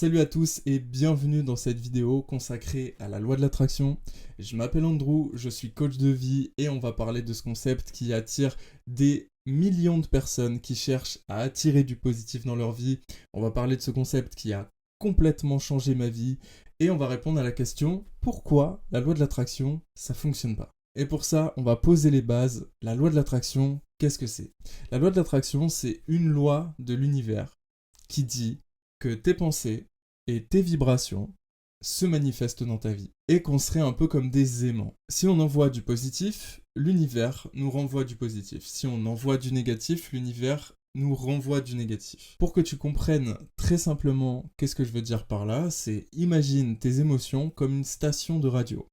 Salut à tous et bienvenue dans cette vidéo consacrée à la loi de l'attraction. Je m'appelle Andrew, je suis coach de vie et on va parler de ce concept qui attire des millions de personnes qui cherchent à attirer du positif dans leur vie. On va parler de ce concept qui a complètement changé ma vie et on va répondre à la question pourquoi la loi de l'attraction ça fonctionne pas. Et pour ça, on va poser les bases. La loi de l'attraction, qu'est-ce que c'est? La loi de l'attraction, c'est une loi de l'univers qui dit que tes pensées et tes vibrations se manifestent dans ta vie et qu'on serait un peu comme des aimants. Si on envoie du positif, l'univers nous renvoie du positif. Si on envoie du négatif, l'univers nous renvoie du négatif. Pour que tu comprennes très simplement qu'est-ce que je veux dire par là, c'est imagine tes émotions comme une station de radio.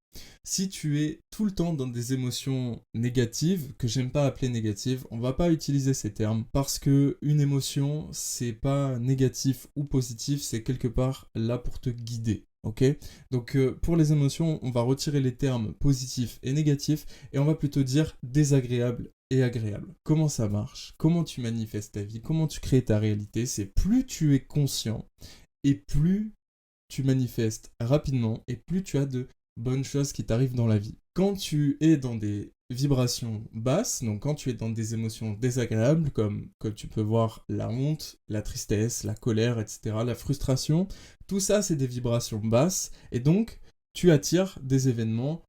Si tu es tout le temps dans des émotions négatives, que j'aime pas appeler négatives, on va pas utiliser ces termes parce que une émotion, c'est pas négatif ou positif, c'est quelque part là pour te guider. Ok? Donc pour les émotions, on va retirer les termes positifs et négatifs et on va plutôt dire désagréable et agréable. Comment ça marche? Comment tu manifestes ta vie? Comment tu crées ta réalité? C'est plus tu es conscient et plus tu manifestes rapidement et plus tu as de bonnes choses qui t'arrivent dans la vie. Quand tu es dans des vibrations basses, donc quand tu es dans des émotions désagréables, comme tu peux voir la honte, la tristesse, la colère, etc., la frustration, tout ça c'est des vibrations basses, et donc tu attires des événements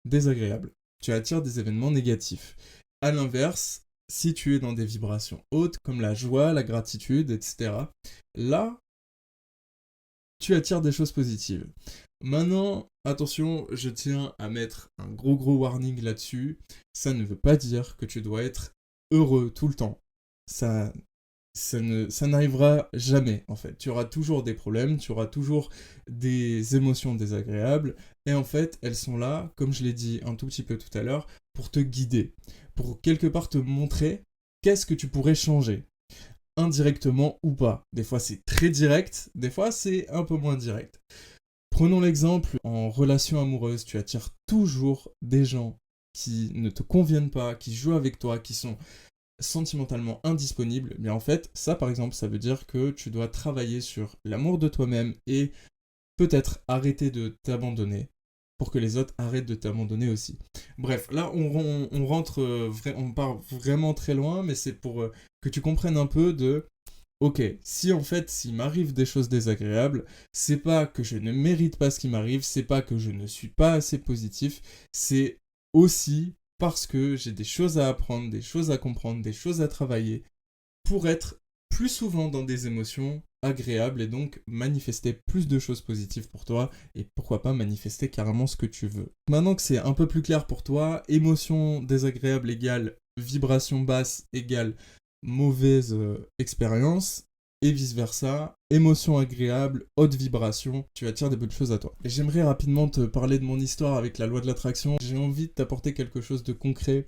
désagréables. Tu attires des événements négatifs. À l'inverse, si tu es dans des vibrations hautes, comme la joie, la gratitude, etc., là, tu attires des choses positives. Maintenant, attention, je tiens à mettre un gros warning là-dessus. Ça ne veut pas dire que tu dois être heureux tout le temps. Ça, ça n'arrivera jamais, en fait. Tu auras toujours des problèmes, tu auras toujours des émotions désagréables, et en fait, elles sont là, comme je l'ai dit un tout petit peu tout à l'heure, pour te guider, pour quelque part te montrer qu'est-ce que tu pourrais changer indirectement ou pas. Des fois c'est très direct, des fois c'est un peu moins direct. Prenons l'exemple, en relation amoureuse, tu attires toujours des gens qui ne te conviennent pas, qui jouent avec toi, qui sont sentimentalement indisponibles. Mais en fait, ça par exemple, ça veut dire que tu dois travailler sur l'amour de toi-même et peut-être arrêter de t'abandonner pour que les autres arrêtent de t'abandonner aussi. Bref, là on rentre, on part vraiment très loin, mais c'est pour que tu comprennes un peu de ok, si en fait, s'il m'arrive des choses désagréables, c'est pas que je ne mérite pas ce qui m'arrive, c'est pas que je ne suis pas assez positif, c'est aussi parce que j'ai des choses à apprendre, des choses à comprendre, des choses à travailler pour être plus souvent dans des émotions agréables et donc manifester plus de choses positives pour toi et pourquoi pas manifester carrément ce que tu veux. Maintenant que c'est un peu plus clair pour toi, émotion désagréable égale vibration basse égale mauvaise expérience et vice versa, émotion agréable, haute vibration, tu attires des bonnes choses à toi. Et j'aimerais rapidement te parler de mon histoire avec la loi de l'attraction. J'ai envie de t'apporter quelque chose de concret.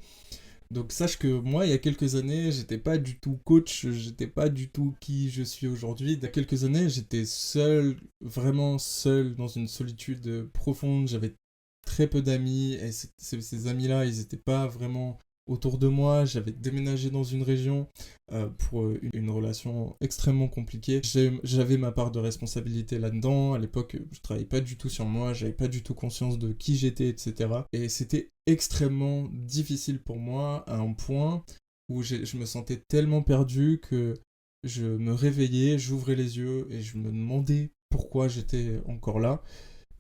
Donc sache que moi, il y a quelques années, j'étais pas du tout coach, j'étais pas du tout qui je suis aujourd'hui. Il y a quelques années, j'étais seul, vraiment seul, dans une solitude profonde. J'avais très peu d'amis, et ces amis-là, ils étaient pas vraiment autour de moi. J'avais déménagé dans une région pour une relation extrêmement compliquée. J'avais ma part de responsabilité là-dedans. À l'époque, je travaillais pas du tout sur moi, j'avais pas du tout conscience de qui j'étais, etc. Et c'était extrêmement difficile pour moi à un point où je me sentais tellement perdu que je me réveillais, j'ouvrais les yeux et je me demandais pourquoi j'étais encore là.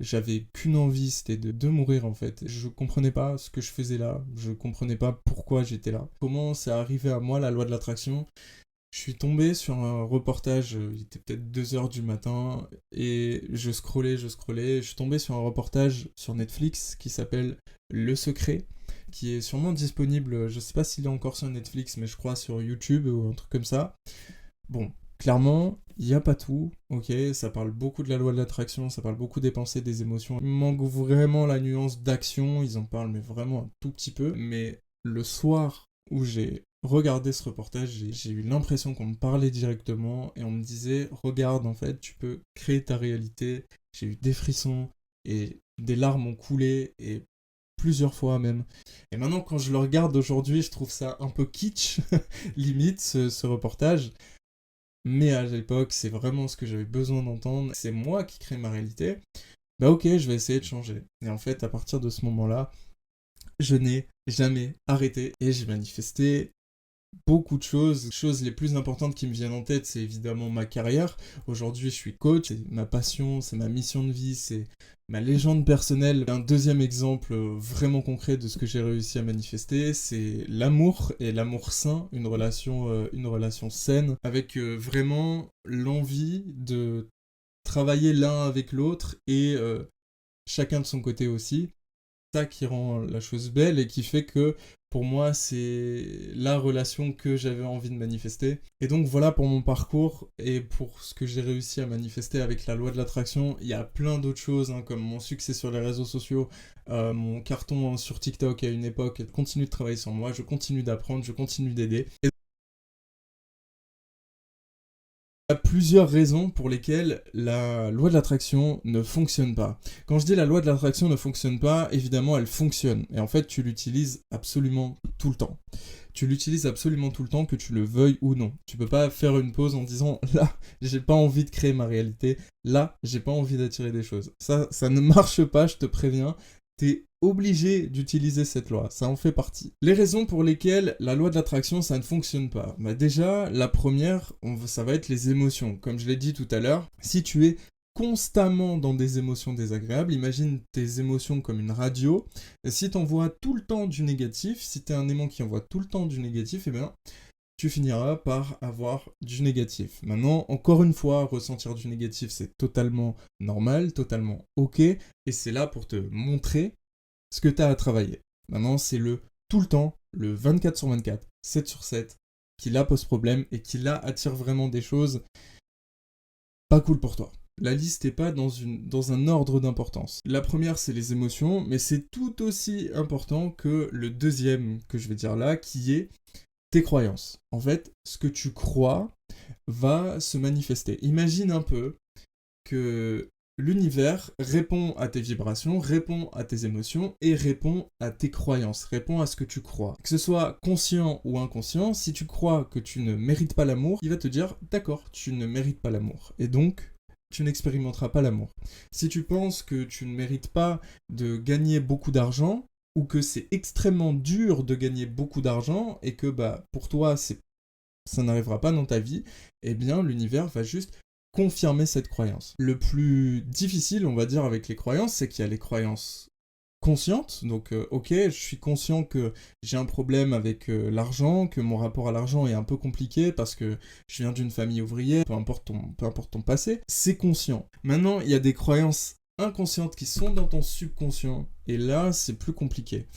J'avais qu'une envie, c'était de mourir en fait. Je comprenais pas ce que je faisais là, je comprenais pas pourquoi j'étais là. Comment c'est arrivé à moi la loi de l'attraction? Je suis tombé sur un reportage, il était peut-être 2 heures du matin, et je scrollais, je suis tombé sur un reportage sur Netflix qui s'appelle Le Secret, qui est sûrement disponible, je sais pas s'il est encore sur Netflix, mais je crois sur YouTube ou un truc comme ça. Bon, clairement, il n'y a pas tout, ok, ça parle beaucoup de la loi de l'attraction, ça parle beaucoup des pensées, des émotions. Il manque vraiment la nuance d'action, ils en parlent mais vraiment un tout petit peu. Mais le soir où j'ai regardé ce reportage, j'ai eu l'impression qu'on me parlait directement et on me disait, regarde en fait, tu peux créer ta réalité. J'ai eu des frissons et des larmes ont coulé et plusieurs fois même. Et maintenant quand je le regarde aujourd'hui, je trouve ça un peu kitsch, limite, ce reportage. mais à l'époque, c'est vraiment ce que j'avais besoin d'entendre, c'est moi qui crée ma réalité, bah ok, je vais essayer de changer. Et en fait, à partir de ce moment-là, je n'ai jamais arrêté et j'ai manifesté beaucoup de choses. Les choses les plus importantes qui me viennent en tête, c'est évidemment ma carrière. Aujourd'hui, je suis coach, c'est ma passion, c'est ma mission de vie, c'est ma légende personnelle. Un deuxième exemple vraiment concret de ce que j'ai réussi à manifester, c'est l'amour et l'amour sain, une relation saine, avec vraiment l'envie de travailler l'un avec l'autre et chacun de son côté aussi. Ça qui rend la chose belle et qui fait que pour moi c'est la relation que j'avais envie de manifester. Et donc voilà pour mon parcours et pour ce que j'ai réussi à manifester avec la loi de l'attraction. Il y a plein d'autres choses hein, comme mon succès sur les réseaux sociaux, mon carton sur TikTok à une époque. Je continue de travailler sur moi, je continue d'apprendre, je continue d'aider. Il y a plusieurs raisons pour lesquelles la loi de l'attraction ne fonctionne pas. Quand je dis la loi de l'attraction ne fonctionne pas, évidemment elle fonctionne. Et en fait tu l'utilises absolument tout le temps. Tu l'utilises absolument tout le temps, que tu le veuilles ou non. Tu peux pas faire une pause en disant là j'ai pas envie de créer ma réalité, là j'ai pas envie d'attirer des choses. Ça ne marche pas, je te préviens. T'es obligé d'utiliser cette loi, ça en fait partie. Les raisons pour lesquelles la loi de l'attraction ça ne fonctionne pas. Bah déjà, la première, ça va être les émotions. Comme je l'ai dit tout à l'heure, si tu es constamment dans des émotions désagréables, imagine tes émotions comme une radio, et si tu envoies tout le temps du négatif, si tu es un aimant qui envoie tout le temps du négatif, eh bien tu finiras par avoir du négatif. Maintenant, encore une fois, ressentir du négatif, c'est totalement normal, totalement ok, et c'est là pour te montrer ce que tu as à travailler. Maintenant, c'est le tout le temps, le 24 sur 24, 7 sur 7, qui là pose problème et qui là attire vraiment des choses pas cool pour toi. La liste n'est pas dans un ordre d'importance. La première, c'est les émotions, mais c'est tout aussi important que le deuxième que je vais dire là, qui est tes croyances. En fait, ce que tu crois va se manifester. Imagine un peu que l'univers répond à tes vibrations, répond à tes émotions et répond à tes croyances, répond à ce que tu crois. Que ce soit conscient ou inconscient, si tu crois que tu ne mérites pas l'amour, il va te dire d'accord, tu ne mérites pas l'amour. Et donc, tu n'expérimenteras pas l'amour. Si tu penses que tu ne mérites pas de gagner beaucoup d'argent, ou que c'est extrêmement dur de gagner beaucoup d'argent, et que bah pour toi ça n'arrivera pas dans ta vie, eh bien l'univers va juste confirmer cette croyance. Le plus difficile, on va dire, avec les croyances, c'est qu'il y a les croyances conscientes. Donc, ok, je suis conscient que j'ai un problème avec l'argent, que mon rapport à l'argent est un peu compliqué parce que je viens d'une famille ouvrière, peu importe ton passé, c'est conscient. Maintenant, il y a des croyances inconscientes qui sont dans ton subconscient, et là, c'est plus compliqué.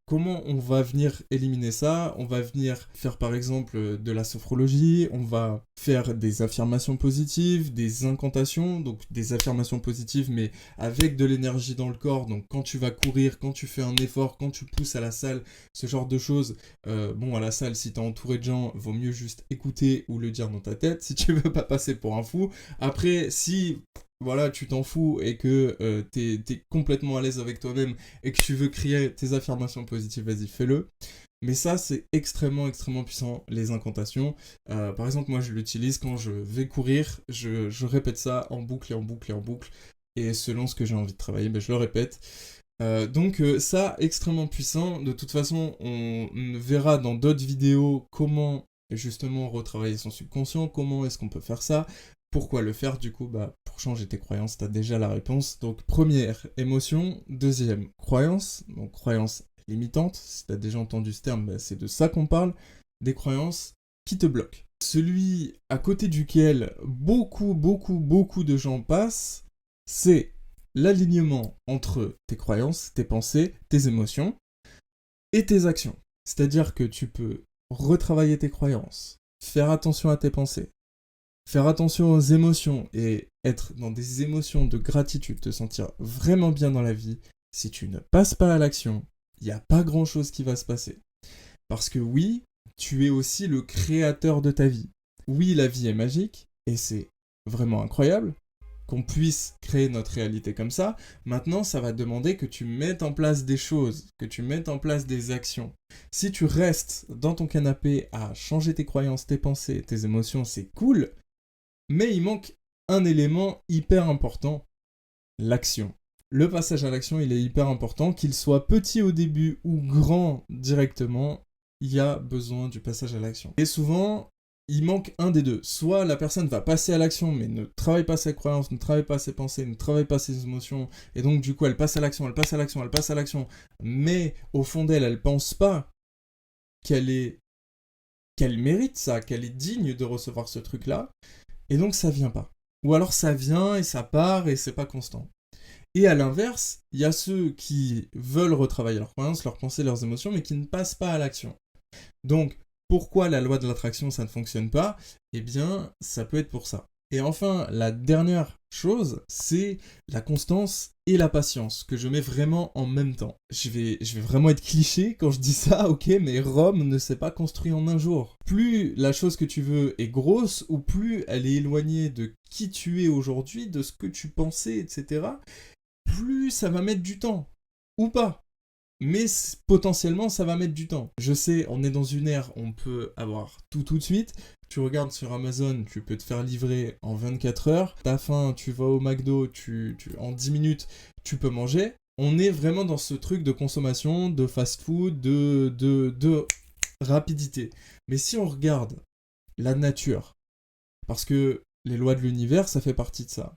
Comment on va venir éliminer ça? On va venir faire par exemple de la sophrologie, on va faire des affirmations positives, des incantations, donc des affirmations positives mais avec de l'énergie dans le corps, donc quand tu vas courir, quand tu fais un effort, quand tu pousses à la salle, ce genre de choses. Bon, à la salle, si t'es entouré de gens, vaut mieux juste écouter ou le dire dans ta tête si tu veux pas passer pour un fou. Après, si voilà, tu t'en fous et que t'es complètement à l'aise avec toi-même et que tu veux crier tes affirmations positives, vas-y, fais-le. Mais ça, c'est extrêmement, extrêmement puissant, les incantations. Par exemple, moi, je l'utilise quand je vais courir, je répète ça en boucle et en boucle et en boucle, et selon ce que j'ai envie de travailler, ben, je le répète. Donc ça, extrêmement puissant. De toute façon, on verra dans d'autres vidéos comment justement retravailler son subconscient, comment est-ce qu'on peut faire ça. Pourquoi le faire du coup? Bah, pour changer tes croyances, t'as déjà la réponse. Donc première, émotion. Deuxième, croyance. Donc croyance limitante. Si t'as déjà entendu ce terme, bah, c'est de ça qu'on parle. Des croyances qui te bloquent. Celui à côté duquel beaucoup, beaucoup, beaucoup de gens passent, c'est l'alignement entre tes croyances, tes pensées, tes émotions et tes actions. C'est-à-dire que tu peux retravailler tes croyances, faire attention à tes pensées, faire attention aux émotions et être dans des émotions de gratitude, te sentir vraiment bien dans la vie. Si tu ne passes pas à l'action, il n'y a pas grand-chose qui va se passer. Parce que oui, tu es aussi le créateur de ta vie. Oui, la vie est magique, et c'est vraiment incroyable qu'on puisse créer notre réalité comme ça. Maintenant, ça va demander que tu mettes en place des choses, que tu mettes en place des actions. Si tu restes dans ton canapé à changer tes croyances, tes pensées, tes émotions, c'est cool, Mais il manque un élément hyper important, l'action. Le passage à l'action, il est hyper important, qu'il soit petit au début ou grand directement, il y a besoin du passage à l'action. Et souvent, il manque un des deux. Soit la personne va passer à l'action, mais ne travaille pas ses croyances, ne travaille pas ses pensées, ne travaille pas ses émotions, et donc du coup, elle passe à l'action, elle passe à l'action, elle passe à l'action, mais au fond d'elle, elle pense pas qu'elle mérite ça, qu'elle est digne de recevoir ce truc-là, et donc ça vient pas. Ou alors ça vient et ça part et c'est pas constant. Et à l'inverse, il y a ceux qui veulent retravailler leurs croyances, leurs pensées, leurs émotions, mais qui ne passent pas à l'action. Donc, pourquoi la loi de l'attraction, ça ne fonctionne pas? Eh bien, ça peut être pour ça. Et enfin, la dernière chose, c'est la constance et la patience, que je mets vraiment en même temps. Je vais vraiment être cliché quand je dis ça, ok, mais Rome ne s'est pas construit en un jour. Plus la chose que tu veux est grosse, ou plus elle est éloignée de qui tu es aujourd'hui, de ce que tu pensais, etc., plus ça va mettre du temps. Ou pas. Mais potentiellement, ça va mettre du temps. Je sais, on est dans une ère où on peut avoir tout de suite. Tu regardes sur Amazon, tu peux te faire livrer en 24 heures. T'as faim, tu vas au McDo, en 10 minutes, tu peux manger. On est vraiment dans ce truc de consommation, de fast-food, de rapidité. Mais si on regarde la nature, parce que les lois de l'univers, ça fait partie de ça.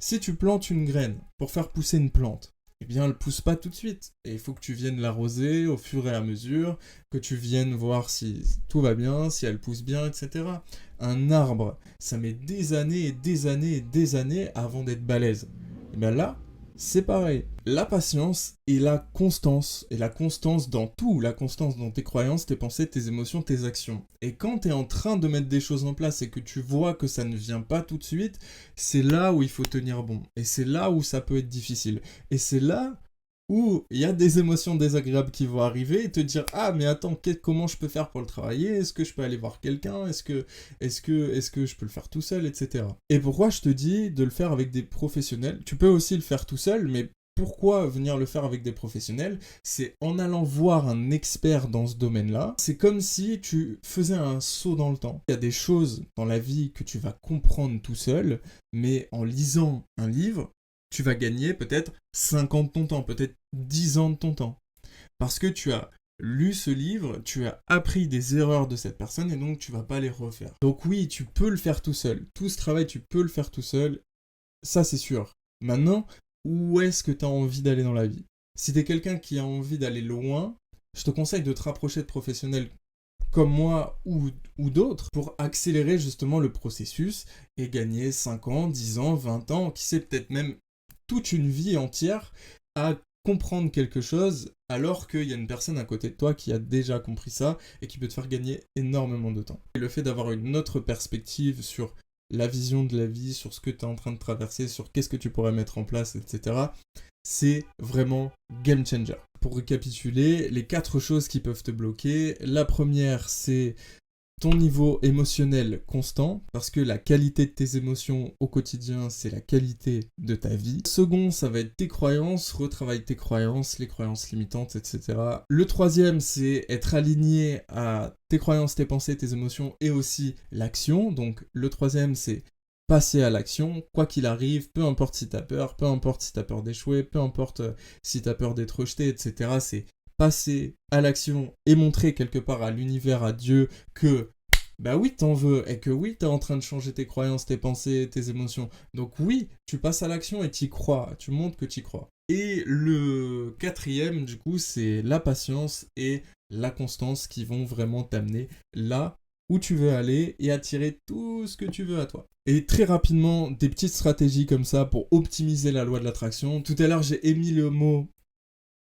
Si tu plantes une graine pour faire pousser une plante, eh bien, elle pousse pas tout de suite. Et il faut que tu viennes l'arroser au fur et à mesure, que tu viennes voir si tout va bien, si elle pousse bien, etc. Un arbre, ça met des années et des années et des années avant d'être balèze. Et bien là, c'est pareil. La patience et la constance dans tout, la constance dans tes croyances, tes pensées, tes émotions, tes actions. Et quand tu es en train de mettre des choses en place et que tu vois que ça ne vient pas tout de suite, c'est là où il faut tenir bon. Et c'est là où ça peut être difficile. Et c'est là où il y a des émotions désagréables qui vont arriver et te dire ah mais attends comment je peux faire pour le travailler, est-ce que je peux aller voir quelqu'un, est-ce que je peux le faire tout seul, etc. Et pourquoi je te dis de le faire avec des professionnels? Tu peux aussi le faire tout seul, mais pourquoi venir le faire avec des professionnels? C'est en allant voir un expert dans ce domaine-là. C'est comme si tu faisais un saut dans le temps. Il y a des choses dans la vie que tu vas comprendre tout seul, mais en lisant un livre, tu vas gagner peut-être 5 ans de ton temps, peut-être 10 ans de ton temps. Parce que tu as lu ce livre, tu as appris des erreurs de cette personne et donc tu vas pas les refaire. Donc oui, tu peux le faire tout seul. Tout ce travail, tu peux le faire tout seul. Ça, c'est sûr. Maintenant, où est-ce que tu as envie d'aller dans la vie? Si tu es quelqu'un qui a envie d'aller loin, je te conseille de te rapprocher de professionnels comme moi ou d'autres pour accélérer justement le processus et gagner 5 ans, 10 ans, 20 ans, qui sait peut-être même toute une vie entière à comprendre quelque chose alors qu'il y a une personne à côté de toi qui a déjà compris ça et qui peut te faire gagner énormément de temps. Et le fait d'avoir une autre perspective sur la vision de la vie, sur ce que tu es en train de traverser, sur qu'est-ce que tu pourrais mettre en place, etc., c'est vraiment game changer. Pour récapituler, les 4 choses qui peuvent te bloquer, la première c'est ton niveau émotionnel constant, parce que la qualité de tes émotions au quotidien, c'est la qualité de ta vie. Second, ça va être tes croyances, retravaille tes croyances, les croyances limitantes, etc. Le troisième, c'est être aligné à tes croyances, tes pensées, tes émotions, et aussi l'action. Donc le troisième, c'est passer à l'action, quoi qu'il arrive, peu importe si t'as peur, peu importe si t'as peur d'échouer, peu importe si t'as peur d'être rejeté, etc. C'est passer à l'action et montrer quelque part à l'univers, à Dieu, que bah oui t'en veux, et que oui t'es en train de changer tes croyances, tes pensées, tes émotions. Donc oui, tu passes à l'action et t'y crois, tu montres que t'y crois. Et le quatrième, du coup, c'est la patience et la constance qui vont vraiment t'amener là où tu veux aller et attirer tout ce que tu veux à toi. Et très rapidement, des petites stratégies comme ça pour optimiser la loi de l'attraction. Tout à l'heure, j'ai émis le mot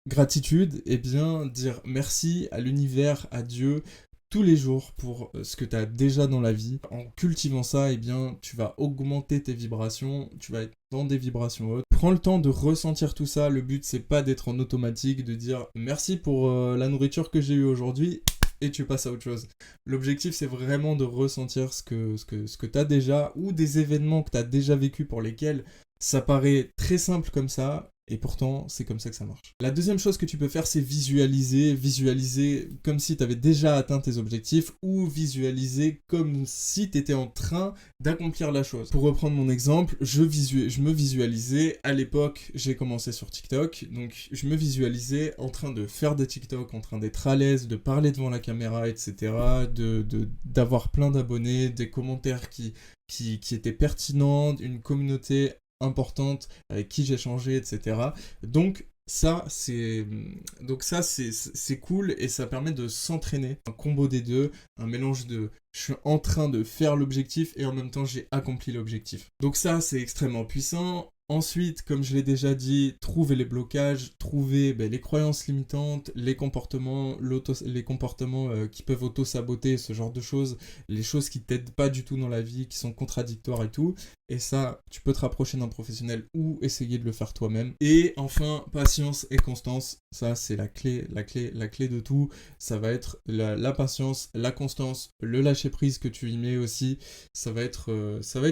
gratitude, et bien dire merci à l'univers, à Dieu, tous les jours pour ce que tu as déjà dans la vie. En cultivant ça, eh bien, tu vas augmenter tes vibrations, tu vas être dans des vibrations hautes. Prends le temps de ressentir tout ça. Le but, c'est pas d'être en automatique, de dire merci pour la nourriture que j'ai eue aujourd'hui et tu passes à autre chose. L'objectif, c'est vraiment de ressentir ce que tu as déjà ou des événements que tu as déjà vécu pour lesquels ça paraît très simple comme ça. Et pourtant, c'est comme ça que ça marche. La deuxième chose que tu peux faire, c'est visualiser. Visualiser comme si tu avais déjà atteint tes objectifs ou visualiser comme si tu étais en train d'accomplir la chose. Pour reprendre mon exemple, je me visualisais, à l'époque, j'ai commencé sur TikTok, donc je me visualisais en train de faire des TikTok, en train d'être à l'aise, de parler devant la caméra, etc., d'avoir plein d'abonnés, des commentaires qui étaient pertinents, une communauté importante avec qui j'échangeais, etc. Donc ça, c'est cool et ça permet de s'entraîner. Un combo des deux, un mélange de je suis en train de faire l'objectif et en même temps j'ai accompli l'objectif. Donc ça, c'est extrêmement puissant. Ensuite, comme je l'ai déjà dit, trouver les blocages, trouver les croyances limitantes, les comportements, qui peuvent auto-saboter, ce genre de choses, les choses qui t'aident pas du tout dans la vie, qui sont contradictoires et tout. Et ça, tu peux te rapprocher d'un professionnel ou essayer de le faire toi-même. Et enfin, patience et constance, ça c'est la clé de tout. Ça va être la patience, la constance, le lâcher prise que tu y mets aussi. Ça va être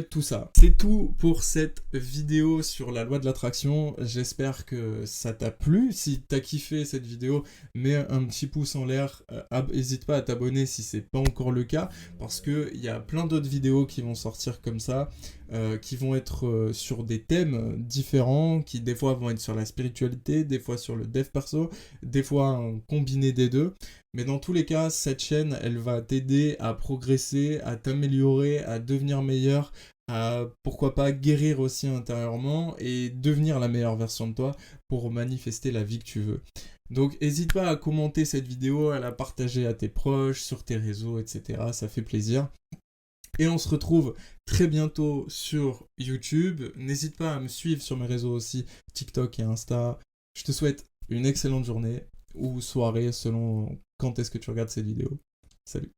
tout ça. C'est tout pour cette vidéo sur la loi de l'attraction. J'espère que ça t'a plu. Si t'as kiffé cette vidéo, mets un petit pouce en l'air. N'hésite pas à t'abonner si c'est pas encore le cas, parce que il y a plein d'autres vidéos qui vont sortir comme ça, qui vont être sur des thèmes différents, qui des fois vont être sur la spiritualité, des fois sur le dev perso, des fois un combiné des deux. Mais dans tous les cas, cette chaîne, elle va t'aider à progresser, à t'améliorer, à devenir meilleur, à pourquoi pas guérir aussi intérieurement et devenir la meilleure version de toi pour manifester la vie que tu veux. Donc n'hésite pas à commenter cette vidéo, à la partager à tes proches, sur tes réseaux, etc. Ça fait plaisir. Et on se retrouve très bientôt sur YouTube. N'hésite pas à me suivre sur mes réseaux aussi, TikTok et Insta. Je te souhaite une excellente journée ou soirée selon quand est-ce que tu regardes cette vidéo. Salut.